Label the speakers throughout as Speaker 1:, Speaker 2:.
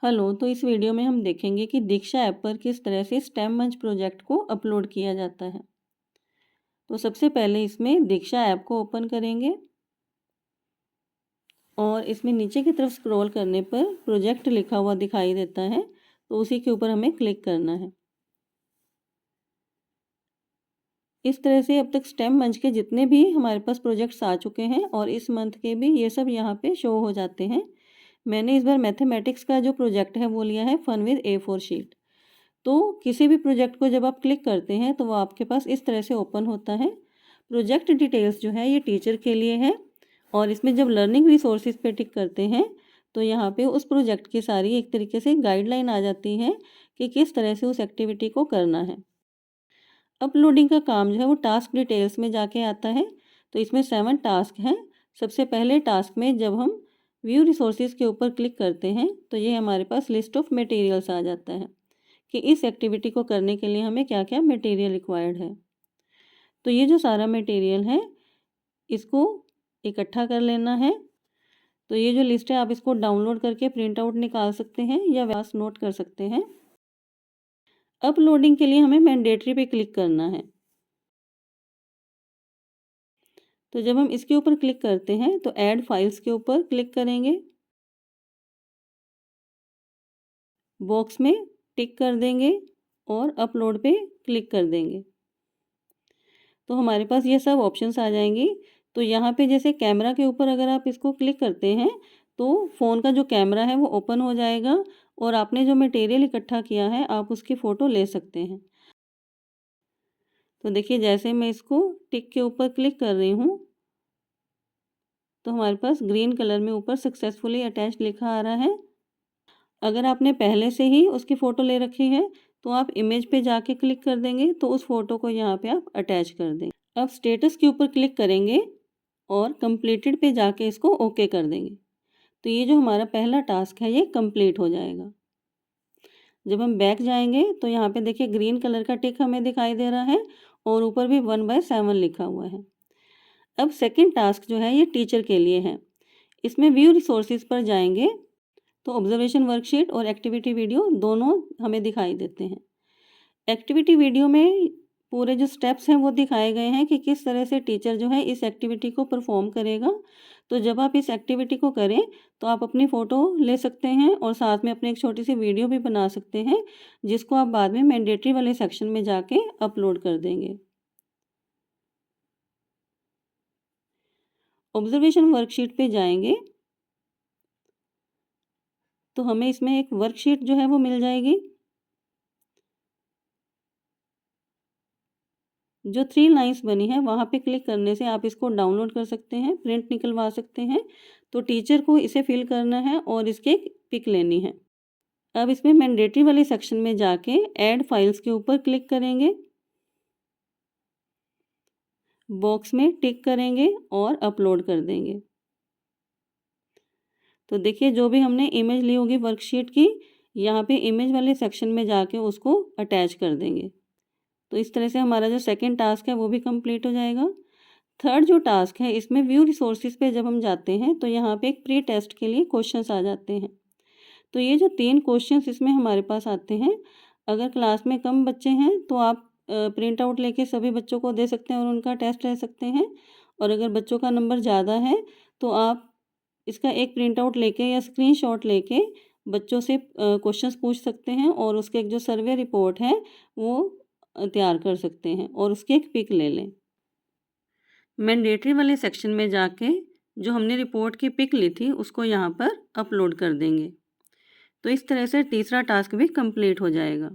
Speaker 1: Hello, तो इस video में हम देखेंगे कि दीक्षा ऐप पर किस तरह से स्टेम मंच प्रोजेक्ट को अपलोड किया जाता है। तो सबसे पहले इसमें दीक्षा ऐप को ओपन करेंगे और इसमें नीचे की तरफ स्क्रॉल करने पर प्रोजेक्ट लिखा हुआ दिखाई देता है, तो उसी के ऊपर हमें क्लिक करना है। इस तरह से अब तक स्टेम मंच के जितने भी हमारे पास प्रोजेक्ट्स आ चुके हैं और इस मंथ के भी ये सब यहाँ पे शो हो जाते हैं। मैंने इस बार मैथमेटिक्स का जो प्रोजेक्ट है वो लिया है फन विद A4 शीट। तो किसी भी प्रोजेक्ट को जब आप क्लिक करते हैं तो वो आपके पास इस तरह से ओपन होता है। प्रोजेक्ट डिटेल्स जो है ये टीचर के लिए है और इसमें जब लर्निंग रिसोर्सेज पे टिक करते हैं तो यहाँ पे उस प्रोजेक्ट की सारी एक तरीके से गाइडलाइन आ जाती है कि किस तरह से उस एक्टिविटी को करना है। अपलोडिंग का काम जो है वो टास्क डिटेल्स में जाके आता है। तो इसमें 7 टास्क हैं। सबसे पहले टास्क में जब हम व्यू रिसोर्सेज के ऊपर क्लिक करते हैं तो ये हमारे पास लिस्ट ऑफ मटेरियल्स आ जाता है कि इस एक्टिविटी को करने के लिए हमें क्या क्या मटेरियल रिक्वायर्ड है। तो ये जो सारा मटेरियल है इसको इकट्ठा कर लेना है। तो ये जो लिस्ट है आप इसको डाउनलोड करके प्रिंट आउट निकाल सकते हैं या व्यास नोट कर सकते हैं। अपलोडिंग के लिए हमें मैंडेटरी पे क्लिक करना है। तो जब हम इसके ऊपर क्लिक करते हैं तो ऐड फाइल्स के ऊपर क्लिक करेंगे, बॉक्स में टिक कर देंगे और अपलोड पे क्लिक कर देंगे। तो हमारे पास ये सब ऑप्शंस आ जाएंगी। तो यहाँ पे जैसे कैमरा के ऊपर अगर आप इसको क्लिक करते हैं तो फ़ोन का जो कैमरा है वो ओपन हो जाएगा और आपने जो मटेरियल इकट्ठा किया है आप उसकी फ़ोटो ले सकते हैं। तो देखिए जैसे मैं इसको टिक के ऊपर क्लिक कर रही हूँ तो हमारे पास ग्रीन कलर में ऊपर सक्सेसफुली अटैच्ड लिखा आ रहा है। अगर आपने पहले से ही उसकी फ़ोटो ले रखी है तो आप इमेज पे जाके क्लिक कर देंगे तो उस फ़ोटो को यहाँ पे आप अटैच कर देंगे। अब स्टेटस के ऊपर क्लिक करेंगे और कंप्लीटेड पे जाके इसको ओके कर देंगे। तो ये जो हमारा पहला टास्क है ये कंप्लीट हो जाएगा। जब हम बैक जाएंगे तो यहाँ पे देखिए ग्रीन कलर का टिक हमें दिखाई दे रहा है और ऊपर भी 1/7 लिखा हुआ है। अब सेकंड टास्क जो है ये टीचर के लिए है। इसमें व्यू रिसोर्सेज पर जाएंगे तो ऑब्जर्वेशन वर्कशीट और एक्टिविटी वीडियो दोनों हमें दिखाई देते हैं। एक्टिविटी वीडियो में पूरे जो स्टेप्स हैं वो दिखाए गए हैं कि किस तरह से टीचर जो है इस एक्टिविटी को परफॉर्म करेगा। तो जब आप इस एक्टिविटी को करें तो आप अपनी फ़ोटो ले सकते हैं और साथ में अपनी एक छोटी सी वीडियो भी बना सकते हैं जिसको आप बाद में मैंडेटरी वाले सेक्शन में जाके अपलोड कर देंगे। ऑब्जर्वेशन वर्कशीट पे जाएंगे तो हमें इसमें एक वर्कशीट जो है वो मिल जाएगी। जो 3 लाइन्स बनी है वहाँ पे क्लिक करने से आप इसको डाउनलोड कर सकते हैं, प्रिंट निकलवा सकते हैं। तो टीचर को इसे फिल करना है और इसकी एक पिक लेनी है। अब इसमें मैंडेटरी वाले सेक्शन में जाके ऐड फाइल्स के ऊपर क्लिक करेंगे, बॉक्स में टिक करेंगे और अपलोड कर देंगे। तो देखिए जो भी हमने इमेज ली होगी वर्कशीट की, यहाँ पे इमेज वाले सेक्शन में जाके उसको अटैच कर देंगे। तो इस तरह से हमारा जो सेकंड टास्क है वो भी कंप्लीट हो जाएगा। थर्ड जो टास्क है इसमें व्यू रिसोर्सेज पे जब हम जाते हैं तो यहाँ पे एक प्री टेस्ट के लिए क्वेश्चंस आ जाते हैं। तो ये जो 3 क्वेश्चंस इसमें हमारे पास आते हैं, अगर क्लास में कम बच्चे हैं तो आप प्रिंट आउट लेके सभी बच्चों को दे सकते हैं और उनका टेस्ट ले सकते हैं। और अगर बच्चों का नंबर ज़्यादा है तो आप इसका एक प्रिंट आउट लेके या स्क्रीनशॉट लेके बच्चों से क्वेश्चंस पूछ सकते हैं और उसके एक जो सर्वे रिपोर्ट है वो तैयार कर सकते हैं और उसकी एक पिक ले लें। मैंडेटरी वाले सेक्शन में जाके जो हमने रिपोर्ट की पिक ली थी उसको यहाँ पर अपलोड कर देंगे। तो इस तरह से तीसरा टास्क भी कंप्लीट हो जाएगा।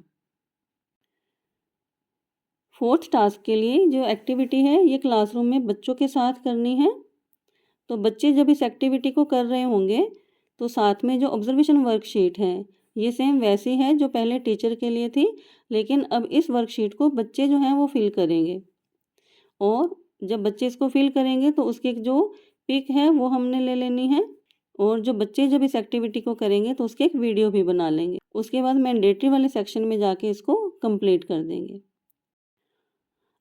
Speaker 1: फोर्थ टास्क के लिए जो एक्टिविटी है ये क्लासरूम में बच्चों के साथ करनी है। तो बच्चे जब इस एक्टिविटी को कर रहे होंगे तो साथ में जो ऑब्जर्वेशन वर्कशीट है ये सेम वैसी है जो पहले टीचर के लिए थी, लेकिन अब इस वर्कशीट को बच्चे जो हैं वो फिल करेंगे और जब बच्चे इसको फिल करेंगे तो उसकी एक जो पिक है वो हमने ले लेनी है और जो बच्चे जब इस एक्टिविटी को करेंगे तो उसकी एक वीडियो भी बना लेंगे। उसके बाद मैंडेटरी वाले सेक्शन में जाके इसको कंप्लीट कर देंगे।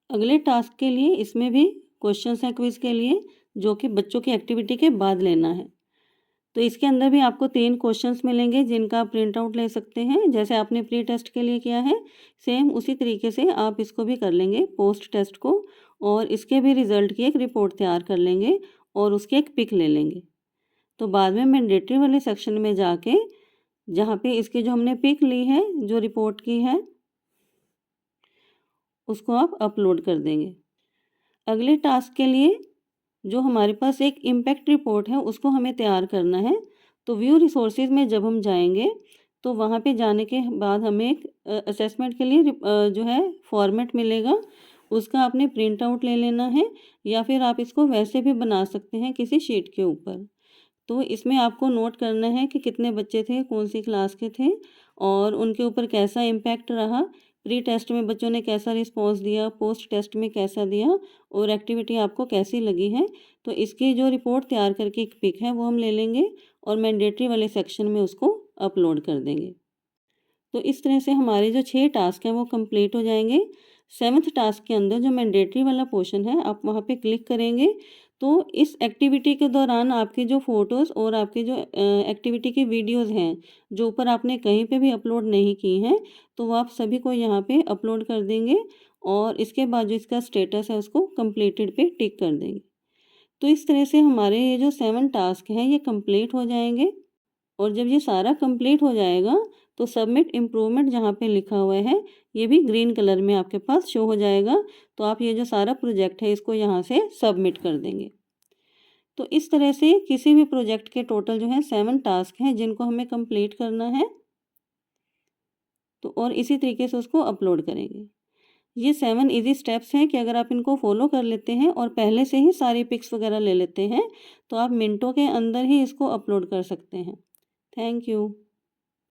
Speaker 1: अगले टास्क के लिए इसमें भी क्वेश्चंस हैं क्विज के लिए जो कि बच्चों की एक्टिविटी के बाद लेना है। तो इसके अंदर भी आपको 3 क्वेश्चंस मिलेंगे जिनका आप प्रिंट आउट ले सकते हैं। जैसे आपने प्री टेस्ट के लिए किया है, सेम उसी तरीके से आप इसको भी कर लेंगे पोस्ट टेस्ट को, और इसके भी रिज़ल्ट की एक रिपोर्ट तैयार कर लेंगे और उसकी एक पिक ले लेंगे। तो बाद में मैंडेटरी वाले सेक्शन में जाके जहाँ पे इसकी जो हमने पिक ली है, जो रिपोर्ट की है, उसको आप अपलोड कर देंगे। अगले टास्क के लिए जो हमारे पास एक इम्पैक्ट रिपोर्ट है उसको हमें तैयार करना है। तो व्यू रिसोर्सेज में जब हम जाएंगे तो वहाँ पे जाने के बाद हमें एक असेसमेंट के लिए जो है फॉर्मेट मिलेगा, उसका आपने प्रिंट आउट ले लेना है, या फिर आप इसको वैसे भी बना सकते हैं किसी शीट के ऊपर। तो इसमें आपको नोट करना है कि कितने बच्चे थे, कौन सी क्लास के थे और उनके ऊपर कैसा इम्पैक्ट रहा, प्री टेस्ट में बच्चों ने कैसा रिस्पॉन्स दिया, पोस्ट टेस्ट में कैसा दिया और एक्टिविटी आपको कैसी लगी है। तो इसकी जो रिपोर्ट तैयार करके एक पिक है वो हम ले लेंगे और मैंडेटरी वाले सेक्शन में उसको अपलोड कर देंगे। तो इस तरह से हमारे जो 6 टास्क हैं वो कंप्लीट हो जाएंगे। 7th टास्क के अंदर जो मैंडेटरी वाला पोर्शन है आप वहाँ पे क्लिक करेंगे तो इस एक्टिविटी के दौरान आपकी जो फ़ोटोज़ और आपकी जो एक्टिविटी की वीडियोज़ हैं, जो ऊपर आपने कहीं पे भी अपलोड नहीं की हैं, तो वो आप सभी को यहाँ पे अपलोड कर देंगे और इसके बाद जो इसका स्टेटस है उसको कंप्लीटेड पे टिक कर देंगे। तो इस तरह से हमारे ये जो 7 टास्क हैं ये कंप्लीट हो जाएंगे और जब ये सारा कंप्लीट हो जाएगा तो सबमिट इम्प्रूवमेंट जहाँ पे लिखा हुआ है ये भी ग्रीन कलर में आपके पास शो हो जाएगा। तो आप ये जो सारा प्रोजेक्ट है इसको यहाँ से सबमिट कर देंगे। तो इस तरह से किसी भी प्रोजेक्ट के टोटल जो है 7 टास्क हैं जिनको हमें कंप्लीट करना है, तो और इसी तरीके से उसको अपलोड करेंगे। ये 7 इजी स्टेप्स हैं कि अगर आप इनको फॉलो कर लेते हैं और पहले से ही सारी पिक्स वगैरह ले लेते हैं तो आप मिनटों के अंदर ही इसको अपलोड कर सकते हैं। Thank you.